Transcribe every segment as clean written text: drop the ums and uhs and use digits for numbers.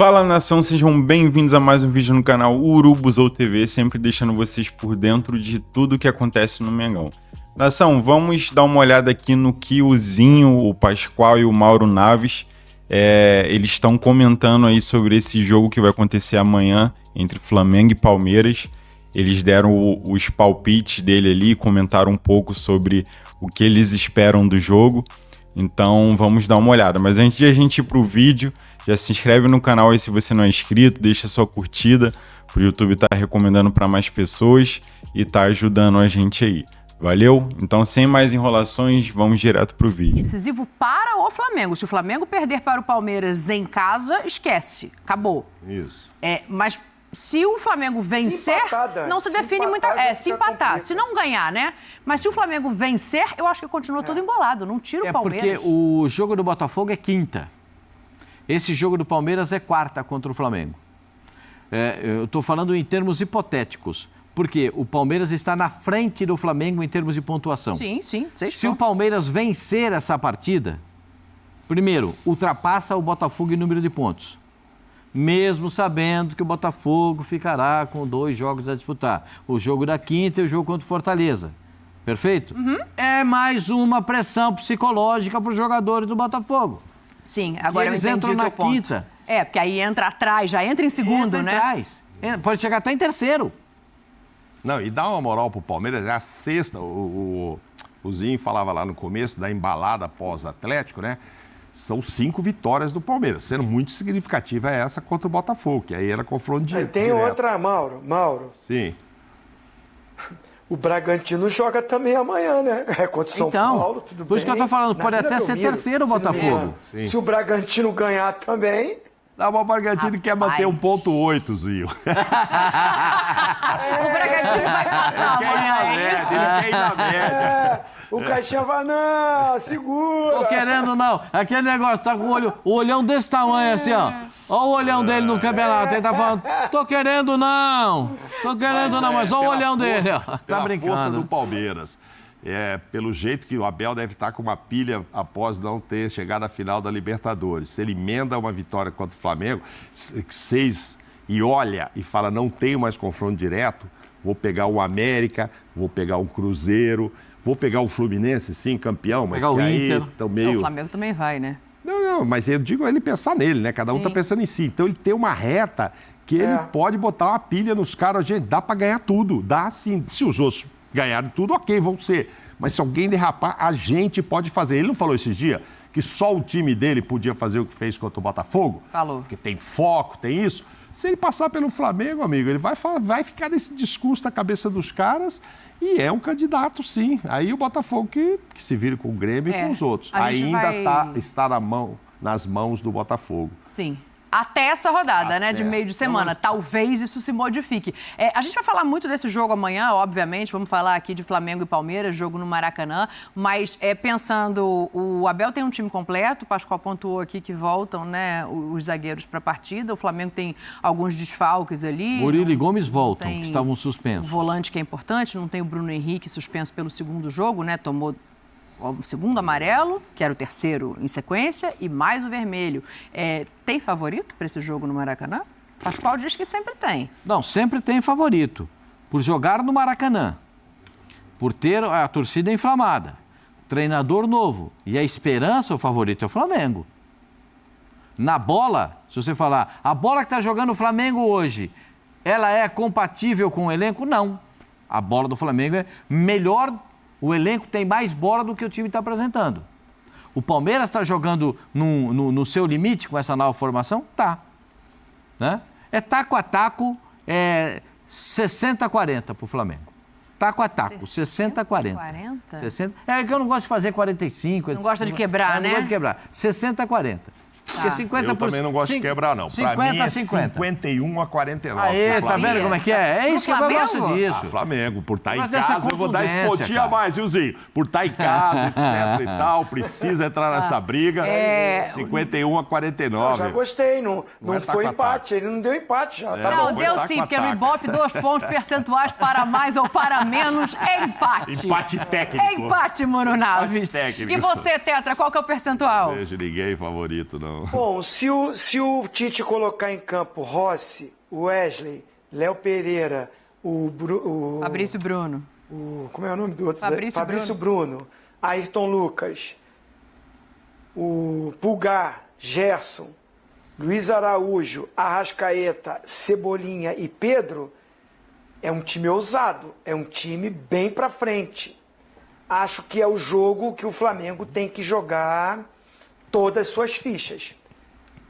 Fala, nação, sejam bem-vindos a mais um vídeo no canal Urubuzou TV, sempre deixando vocês por dentro de tudo que acontece no Mengão. Nação, vamos dar uma olhada aqui no que o Zinho, o Pascoal e o Mauro Naves, eles estão comentando aí sobre esse jogo que vai acontecer amanhã entre Flamengo e Palmeiras. Eles deram os palpites dele ali, comentaram um pouco sobre o que eles esperam do jogo. Então vamos dar uma olhada. Mas antes de a gente ir pro vídeo, já se inscreve no canal aí se você não é inscrito, deixa sua curtida, pro YouTube tá recomendando para mais pessoas e tá ajudando a gente aí. Valeu? Então, sem mais enrolações, vamos direto pro vídeo. Decisivo para o Flamengo. Se o Flamengo perder para o Palmeiras em casa, esquece. Acabou. Isso. Mas se o Flamengo vencer, não se define muito. Se empatar. Se não ganhar, né? Mas se o Flamengo vencer, eu acho que continua todo embolado. Não tira o Palmeiras. Porque o jogo do Botafogo é quinta. Esse jogo do Palmeiras é quarta contra o Flamengo. Eu estou falando em termos hipotéticos. Porque o Palmeiras está na frente do Flamengo em termos de pontuação. Sim. Se o Palmeiras vencer essa partida, primeiro, ultrapassa o Botafogo em número de pontos. Mesmo sabendo que o Botafogo ficará com 2 jogos a disputar. O jogo da quinta e o jogo contra o Fortaleza. Perfeito? Uhum. É mais uma pressão psicológica para os jogadores do Botafogo. Sim, agora eles entram na quinta. Porque aí entra atrás, já entra em segundo, né? Atrás. Pode chegar até em terceiro. Não, e dá uma moral pro Palmeiras, é a sexta. O Zinho falava lá no começo da embalada pós-Atlético, né? São 5 vitórias do Palmeiras, sendo muito significativa essa contra o Botafogo, que aí era confronto direto. Tem outra, Mauro. Sim. O Bragantino joga também amanhã, né? É contra o São Paulo, tudo bem. Por isso que eu tô falando, pode até ser terceiro o Botafogo. Se o Bragantino ganhar também... O Bragantino quer manter 1,8, Zinho. O Bragantino vai matar Ele quer ir na média. O Caixinha vai, não, segura. Tô querendo não. Aquele negócio, tá com o olhão desse tamanho assim, ó. Olha o olhão dele no campeonato. Ele tá falando, tô querendo não, mas olha o olhão dele, ó. Tá brincando. A força do Palmeiras. Pelo jeito que o Abel deve estar com uma pilha após não ter chegado à final da Libertadores. Se ele emenda uma vitória contra o Flamengo, 6, e olha e fala, não tenho mais confronto direto, vou pegar o América, vou pegar o Cruzeiro, vou pegar o Fluminense, sim, campeão, mas pegar que o aí Inter. estão meio... O Flamengo também vai, né? Não, mas eu digo ele pensar nele, né? Cada um está pensando em si. Então ele tem uma reta que ele pode botar uma pilha nos caras. Gente, dá para ganhar tudo, dá sim. Se os outros ganharem tudo, ok, vão ser. Mas se alguém derrapar, a gente pode fazer. Ele não falou esses dias que só o time dele podia fazer o que fez contra o Botafogo? Falou. Porque tem foco, tem isso. Se ele passar pelo Flamengo, amigo, ele vai ficar nesse discurso na cabeça dos caras e é um candidato, sim. Aí o Botafogo que se vire com o Grêmio e com os outros. Ainda está nas mãos do Botafogo. Sim. Até essa rodada, né, de meio de semana. Talvez isso se modifique. A gente vai falar muito desse jogo amanhã, obviamente. Vamos falar aqui de Flamengo e Palmeiras, jogo no Maracanã. Mas pensando, o Abel tem um time completo. O Pascoal pontuou aqui que voltam, né, os zagueiros para a partida. O Flamengo tem alguns desfalques ali. Murilo e Gomes voltam, que estavam suspensos. O volante que é importante. Não tem o Bruno Henrique suspenso pelo segundo jogo, né? Tomou o segundo amarelo, que era o terceiro em sequência, e mais o vermelho. Tem favorito para esse jogo no Maracanã? Pascoal diz que sempre tem. Não, sempre tem favorito. Por jogar no Maracanã, por ter a torcida inflamada, treinador novo e a esperança, o favorito é o Flamengo. Na bola, se você falar, a bola que está jogando o Flamengo hoje, ela é compatível com o elenco? Não. A bola do Flamengo é melhor. O elenco tem mais bola do que o time está apresentando. O Palmeiras está jogando no seu limite com essa nova formação? Tá. Né? É taco a taco, 60-40 para o Flamengo. Taco a taco, 60-40. 60? É que eu não gosto de fazer 45. Não gosta de quebrar, né? Não gosto de quebrar. 60-40. Porque 50%... Eu também não gosto de quebrar, não. Pra mim é 51-49. Aê, tá vendo como é que é? É isso que eu gosto disso. Flamengo, por estar em casa, eu vou dar esse pontinho a mais, viu, Zinho? Por estar em casa, etc e tal, precisa entrar nessa briga. 51-49. Já gostei, não foi empate, ele não deu empate já. Não, deu sim, porque no Ibope 2 pontos percentuais para mais ou para menos é empate. Empate técnico. É empate, Mauro Naves. Empate técnico. E você, Tetra, qual que é o percentual? Não vejo ninguém favorito, não. Não. Bom, se o Tite colocar em campo Rossi, Wesley, Léo Pereira, Fabrício Bruno. Como é o nome do outro? Fabrício Bruno. Ayrton Lucas, o Pulgar, Gerson, Luiz Araújo, Arrascaeta, Cebolinha e Pedro, é um time ousado, é um time bem pra frente. Acho que é o jogo que o Flamengo tem que jogar todas as suas fichas.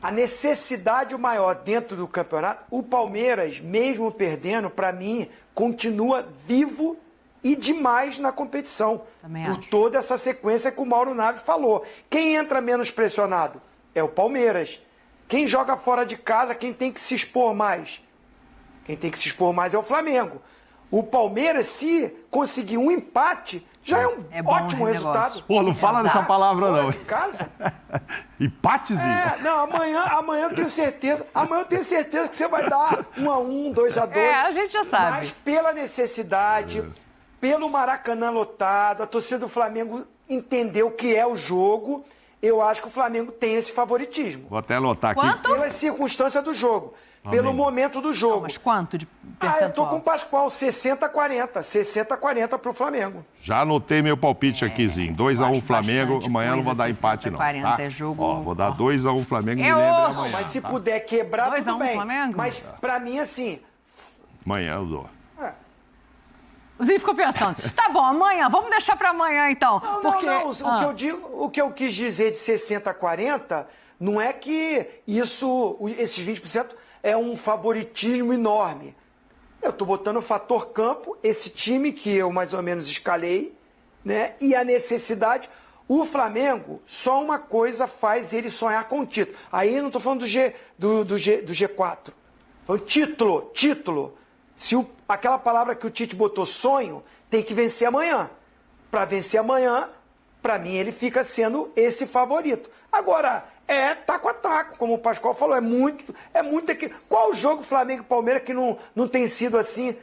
A necessidade maior dentro do campeonato, o Palmeiras, mesmo perdendo, para mim, continua vivo e demais na competição. Também por acho. toda essa sequência que o Mauro Naves falou. Quem entra menos pressionado? É o Palmeiras. Quem joga fora de casa, quem tem que se expor mais? Quem tem que se expor mais é o Flamengo. O Palmeiras, se conseguir um empate, já é um ótimo resultado. Pô, não fala nessa palavra, fora não. de casa? Empatezinho. Não, amanhã eu tenho certeza. Amanhã eu tenho certeza que você vai dar 1-1, 2-2. A gente já sabe. Mas pela necessidade, pelo Maracanã lotado, a torcida do Flamengo entendeu o que é o jogo. Eu acho que o Flamengo tem esse favoritismo. Vou até anotar aqui. Quanto? Pelas circunstâncias do jogo. Pelo momento do jogo. Mas quanto de percentual? Eu tô com o Pascoal, 60-40. 60-40 pro Flamengo. Já anotei meu palpite aqui, Zinho. 2-1 Flamengo. Amanhã eu não vou dar empate, não. 40 Tá? é jogo. Ó, vou dar 2-1 Flamengo. Me É lembra osso. amanhã. Mas se tá? puder quebrar, 2 a 1 tudo bem. Flamengo? Mas pra mim, assim... Amanhã eu dou. O Zinho ficou pensando. Tá bom, amanhã. Vamos deixar pra amanhã, então. Não. O que eu quis dizer de 60-40 não é que esses 20% é um favoritismo enorme. Eu tô botando o fator campo, esse time que eu mais ou menos escalei, né? E a necessidade. O Flamengo, só uma coisa faz ele sonhar com o título. Aí eu não tô falando do G4. Foi título. Aquela palavra que o Tite botou, sonho, tem que vencer amanhã. Para vencer amanhã, para mim, ele fica sendo esse favorito. Agora, taco a taco, como o Pascoal falou, é muito aqui. Qual jogo Flamengo e Palmeiras que não tem sido assim,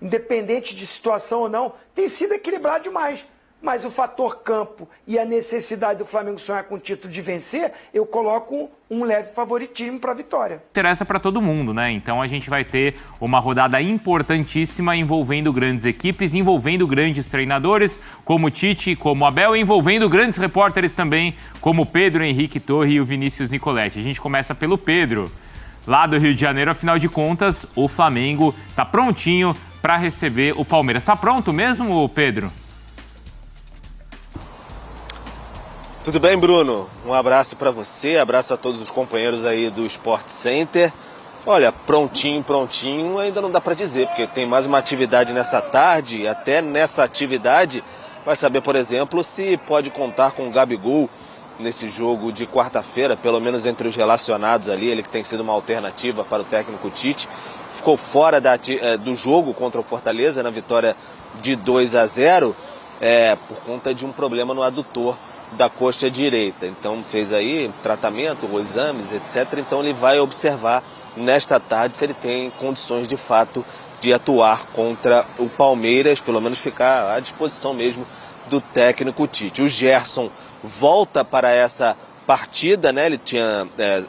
independente de situação ou não, tem sido equilibrado demais. Mas o fator campo e a necessidade do Flamengo sonhar com o título de vencer, eu coloco um leve favoritismo para a vitória. Interessa para todo mundo, né? Então a gente vai ter uma rodada importantíssima envolvendo grandes equipes, envolvendo grandes treinadores, como Tite, como Abel, e envolvendo grandes repórteres também, como Pedro Henrique Torre e o Vinícius Nicoletti. A gente começa pelo Pedro, lá do Rio de Janeiro. Afinal de contas, o Flamengo está prontinho para receber o Palmeiras. Está pronto mesmo, Pedro? Tudo bem, Bruno? Um abraço para você, abraço a todos os companheiros aí do Sport Center. Olha, prontinho, ainda não dá para dizer, porque tem mais uma atividade nessa tarde, e até nessa atividade vai saber, por exemplo, se pode contar com o Gabigol nesse jogo de quarta-feira, pelo menos entre os relacionados ali, ele que tem sido uma alternativa para o técnico Tite. Ficou fora do jogo contra o Fortaleza, na vitória de 2-0, por conta de um problema no adutor da coxa direita. Então fez aí tratamento, exames, etc. Então ele vai observar nesta tarde se ele tem condições de fato de atuar contra o Palmeiras, pelo menos ficar à disposição mesmo do técnico Tite. O Gerson volta para essa partida, né? Ele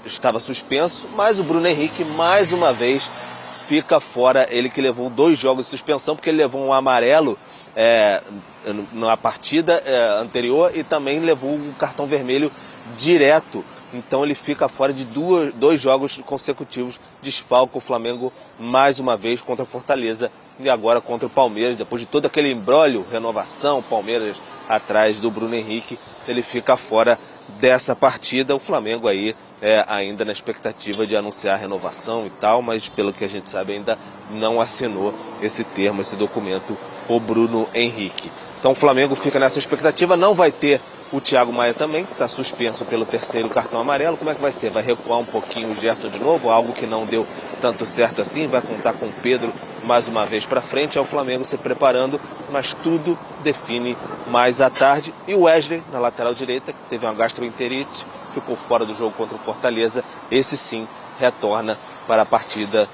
estava suspenso, mas o Bruno Henrique mais uma vez fica fora. Ele que levou 2 jogos de suspensão, porque ele levou um amarelo na partida anterior e também levou um cartão vermelho direto. Então ele fica fora de 2 jogos consecutivos. Desfalca o Flamengo mais uma vez contra a Fortaleza e agora contra o Palmeiras. Depois de todo aquele imbróglio, renovação, Palmeiras atrás do Bruno Henrique, ele fica fora dessa partida. O Flamengo aí ainda na expectativa de anunciar a renovação e tal, mas pelo que a gente sabe ainda não assinou esse termo, esse documento, o Bruno Henrique. Então o Flamengo fica nessa expectativa, não vai ter o Thiago Maia também, que está suspenso pelo 3º cartão amarelo. Como é que vai ser? Vai recuar um pouquinho o Gerson de novo, algo que não deu tanto certo assim, vai contar com o Pedro mais uma vez para frente, é o Flamengo se preparando, mas tudo define mais à tarde. E o Wesley, na lateral direita, que teve uma gastroenterite, ficou fora do jogo contra o Fortaleza, esse sim retorna para a partida,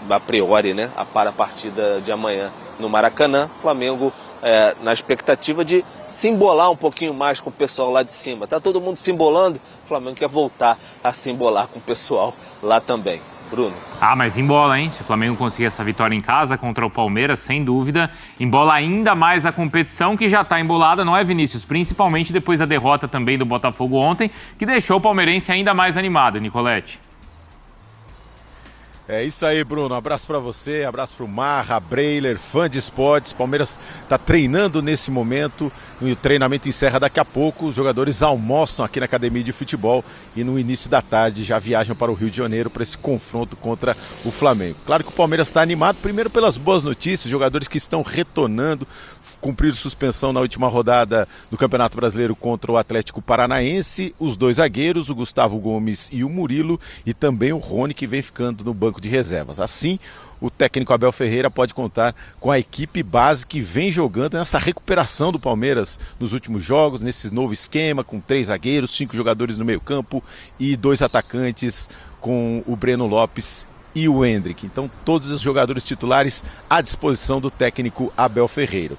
a priori, né, para a partida de amanhã no Maracanã. Flamengo na expectativa de se embolar um pouquinho mais com o pessoal lá de cima. Tá todo mundo se embolando, o Flamengo quer voltar a se embolar com o pessoal lá também. Bruno. Mas embola, hein? Se o Flamengo conseguir essa vitória em casa contra o Palmeiras, sem dúvida, embola ainda mais a competição, que já está embolada, não é, Vinícius? Principalmente depois da derrota também do Botafogo ontem, que deixou o palmeirense ainda mais animado, Nicolete. É isso aí, Bruno. Um abraço para você, abraço para o Marra, Breiler, fã de esportes. Palmeiras está treinando nesse momento. O treinamento encerra daqui a pouco. Os jogadores almoçam aqui na academia de futebol e no início da tarde já viajam para o Rio de Janeiro para esse confronto contra o Flamengo. Claro que o Palmeiras está animado, primeiro pelas boas notícias, jogadores que estão retornando, cumpriram suspensão na última rodada do Campeonato Brasileiro contra o Atlético Paranaense, os dois zagueiros, o Gustavo Gomes e o Murilo, e também o Rony, que vem ficando no banco de reservas. Assim, o técnico Abel Ferreira pode contar com a equipe base que vem jogando nessa recuperação do Palmeiras nos últimos jogos, nesse novo esquema, com 3 zagueiros, 5 jogadores no meio campo e 2 atacantes, com o Breno Lopes e o Hendrick. Então, todos os jogadores titulares à disposição do técnico Abel Ferreira.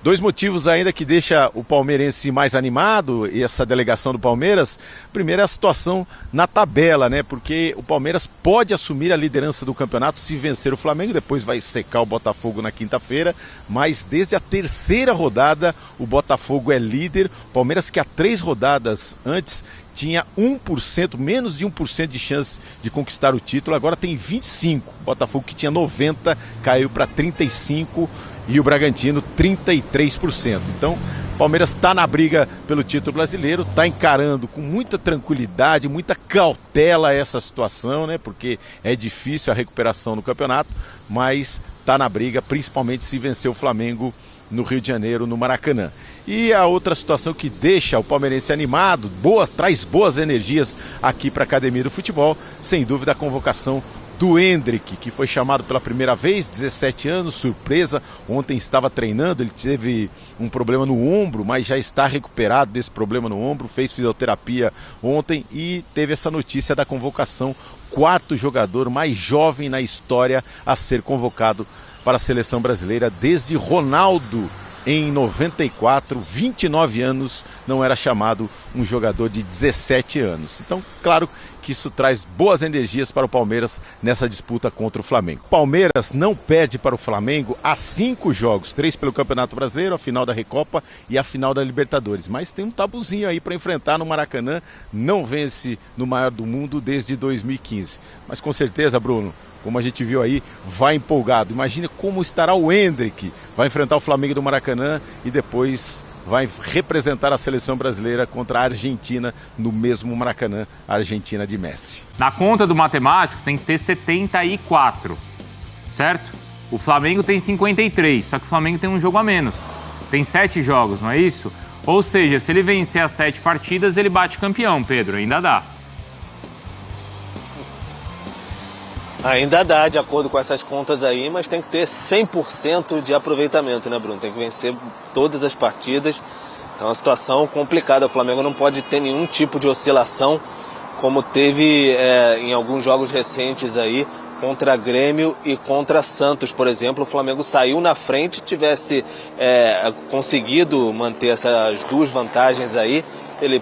2 motivos ainda que deixa o palmeirense mais animado, e essa delegação do Palmeiras. Primeiro é a situação na tabela, né? Porque o Palmeiras pode assumir a liderança do campeonato se vencer o Flamengo, depois vai secar o Botafogo na quinta-feira, mas desde a 3ª rodada o Botafogo é líder. Palmeiras, que há 3 rodadas antes tinha 1%, menos de 1% de chance de conquistar o título, agora tem 25%. O Botafogo, que tinha 90%, caiu para 35%. E o Bragantino 33%. Então, o Palmeiras está na briga pelo título brasileiro, está encarando com muita tranquilidade, muita cautela essa situação, né? Porque é difícil a recuperação no campeonato, mas está na briga, principalmente se vencer o Flamengo no Rio de Janeiro, no Maracanã. E a outra situação que deixa o palmeirense animado, traz boas energias aqui para a Academia do Futebol, sem dúvida a convocação do Hendrick, que foi chamado pela primeira vez, 17 anos, surpresa. Ontem estava treinando, ele teve um problema no ombro, mas já está recuperado desse problema no ombro, fez fisioterapia ontem e teve essa notícia da convocação. 4º jogador mais jovem na história a ser convocado para a seleção brasileira desde Ronaldo. Em 94, 29 anos, não era chamado um jogador de 17 anos. Então, claro que isso traz boas energias para o Palmeiras nessa disputa contra o Flamengo. Palmeiras não perde para o Flamengo há 5 jogos, 3 pelo Campeonato Brasileiro, a final da Recopa e a final da Libertadores. Mas tem um tabuzinho aí para enfrentar no Maracanã, não vence no maior do mundo desde 2015. Mas com certeza, Bruno, como a gente viu aí, vai empolgado. Imagina como estará o Hendrick, vai enfrentar o Flamengo do Maracanã e depois vai representar a seleção brasileira contra a Argentina no mesmo Maracanã, a Argentina de Messi. Na conta do matemático tem que ter 74, certo? O Flamengo tem 53, só que o Flamengo tem um jogo a menos. Tem 7 jogos, não é isso? Ou seja, se ele vencer as 7 partidas, ele bate campeão, Pedro, ainda dá. Ainda dá, de acordo com essas contas aí, mas tem que ter 100% de aproveitamento, né, Bruno? Tem que vencer todas as partidas. Então é uma situação complicada. O Flamengo não pode ter nenhum tipo de oscilação, como teve em alguns jogos recentes aí, contra Grêmio e contra Santos, por exemplo. O Flamengo saiu na frente, tivesse conseguido manter essas 2 vantagens aí, ele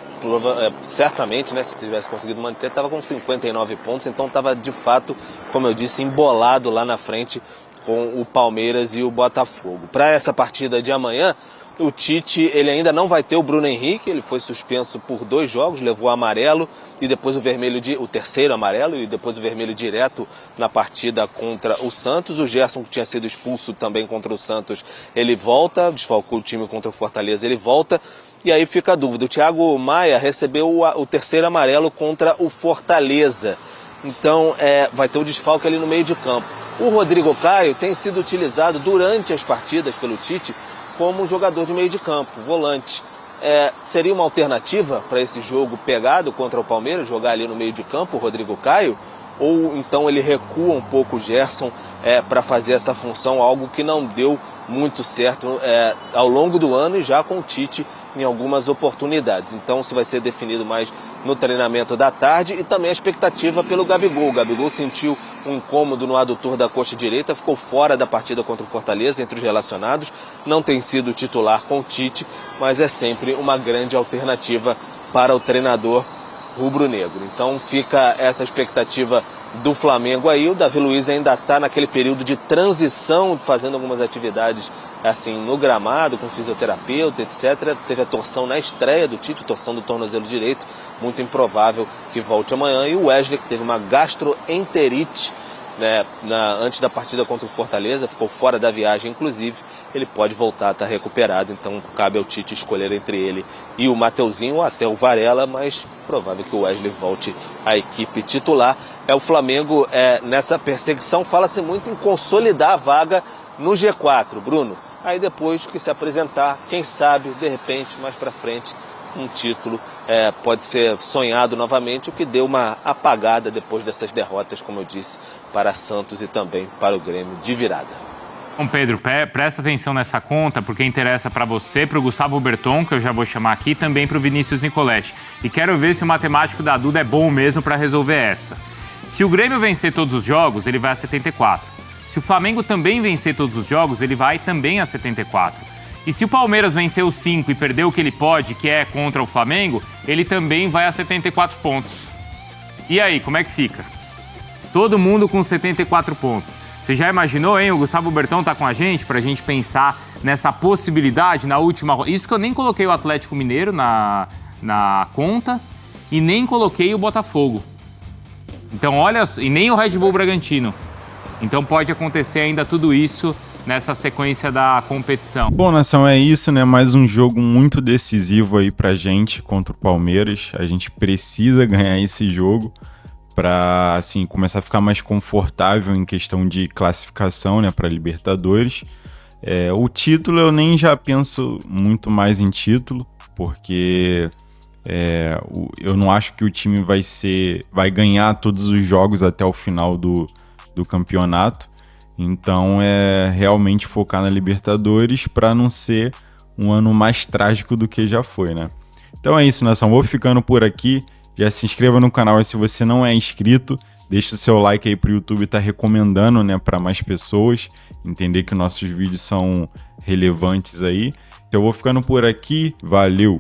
certamente, né, se tivesse conseguido manter, estava com 59 pontos, então estava de fato, como eu disse, embolado lá na frente com o Palmeiras e o Botafogo. Para essa partida de amanhã, o Tite ele ainda não vai ter o Bruno Henrique, ele foi suspenso por 2 jogos, levou o amarelo e depois o vermelho, o terceiro amarelo e depois o vermelho direto na partida contra o Santos. O Gerson, que tinha sido expulso também contra o Santos, ele volta, desfalcou o time contra o Fortaleza, ele volta. E aí fica a dúvida, o Thiago Maia recebeu o terceiro amarelo contra o Fortaleza. Então vai ter o desfalque ali no meio de campo. O Rodrigo Caio tem sido utilizado durante as partidas pelo Tite como jogador de meio de campo, volante. Seria uma alternativa para esse jogo pegado contra o Palmeiras, jogar ali no meio de campo o Rodrigo Caio? Ou então ele recua um pouco o Gerson para fazer essa função, algo que não deu muito certo ao longo do ano e já com o Tite em algumas oportunidades. Então isso vai ser definido mais no treinamento da tarde e também a expectativa pelo Gabigol. O Gabigol sentiu um incômodo no adutor da coxa direita, ficou fora da partida contra o Fortaleza, entre os relacionados, não tem sido titular com o Tite, mas é sempre uma grande alternativa para o treinador rubro-negro. Então fica essa expectativa do Flamengo aí. O Davi Luiz ainda está naquele período de transição, fazendo algumas atividades assim no gramado, com fisioterapeuta, etc. Teve a torção na estreia do Tite, torção do tornozelo direito, muito improvável que volte amanhã. E o Wesley, que teve uma gastroenterite, né, antes da partida contra o Fortaleza, ficou fora da viagem, inclusive, ele pode voltar, está recuperado, então cabe ao Tite escolher entre ele e o Mateuzinho ou até o Varela, mas provável que o Wesley volte à equipe titular. O Flamengo nessa perseguição, fala-se muito em consolidar a vaga no G4, Bruno. Aí depois que se apresentar, quem sabe, de repente, mais para frente, um título pode ser sonhado novamente, o que deu uma apagada depois dessas derrotas, como eu disse, para Santos e também para o Grêmio de virada. Bom, Pedro, presta atenção nessa conta, porque interessa para você, para o Gustavo Berton, que eu já vou chamar aqui, e também para o Vinícius Nicoletti. E quero ver se o matemático da Duda é bom mesmo para resolver essa. Se o Grêmio vencer todos os jogos, ele vai a 74. Se o Flamengo também vencer todos os jogos, ele vai também a 74. E se o Palmeiras vencer os 5 e perder o que ele pode, que é contra o Flamengo, ele também vai a 74 pontos. E aí, como é que fica? Todo mundo com 74 pontos. Você já imaginou, hein? O Gustavo Berton tá com a gente pra gente pensar nessa possibilidade na última... Isso que eu nem coloquei o Atlético Mineiro na conta e nem coloquei o Botafogo. Então, olha... E nem o Red Bull Bragantino. Então, pode acontecer ainda tudo isso nessa sequência da competição. Bom, nação, é isso, né? Mais um jogo muito decisivo aí pra gente contra o Palmeiras. A gente precisa ganhar esse jogo para assim começar a ficar mais confortável em questão de classificação, né, para Libertadores. O título eu nem já penso muito mais em título, porque eu não acho que o time vai ganhar todos os jogos até o final do campeonato. Então é realmente focar na Libertadores para não ser um ano mais trágico do que já foi, né? Então é isso, nação. Vou ficando por aqui. Já se inscreva no canal e se você não é inscrito, deixa o seu like aí pro YouTube tá recomendando, né, para mais pessoas entender que nossos vídeos são relevantes aí. Então eu vou ficando por aqui. Valeu!